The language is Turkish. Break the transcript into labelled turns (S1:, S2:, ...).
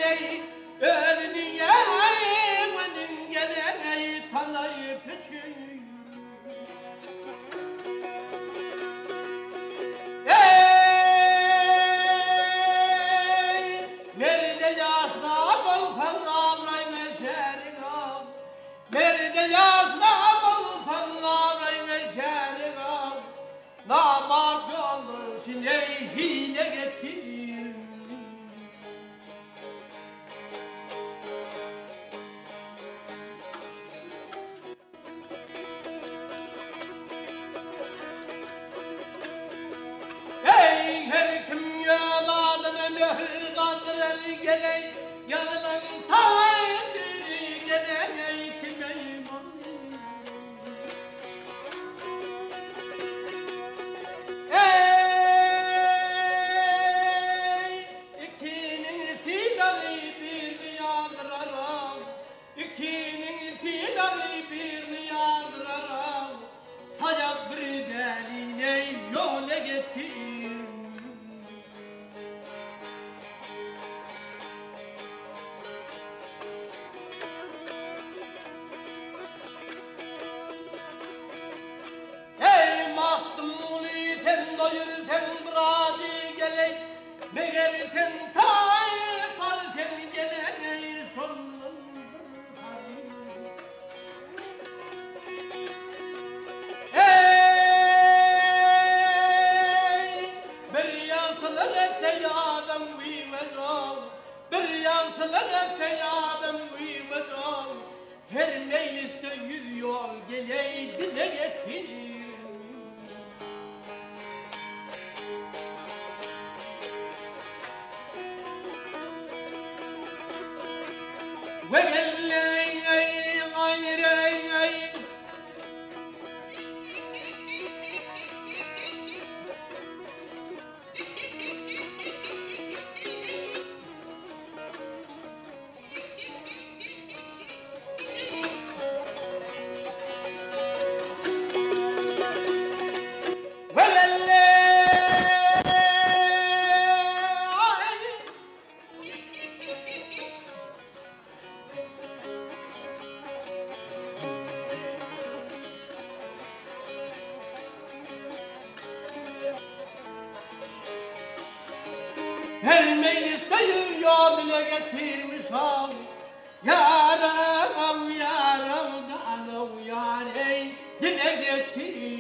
S1: geley önüne önün geley tanayıp küçük. Nerede yaşna boltan avray meşerim, nerede yaşna boltan avray meşerim, namart yolu çile hile getir. Ey her kim yaladın mühür kaldır geley, yalan tandır geley kime iman. İkinin filanı birini yandıraram, ikinin filanı birini yandıraram, hayat bir deline yola getir. Ey mahtumuli ten doyur ten brazi geley, meğer ten tayfar ten geley sonun ey bir yansılar ete yadam vivezal, bir yansılar ete yadam vivezal, her meylitte yürüyor geley dile getir. Ve gelleyin ey gayreyin ey, ve her meylitte yürüyor dile getirmiş al. Yaram yaram da anav yar ey dile getir.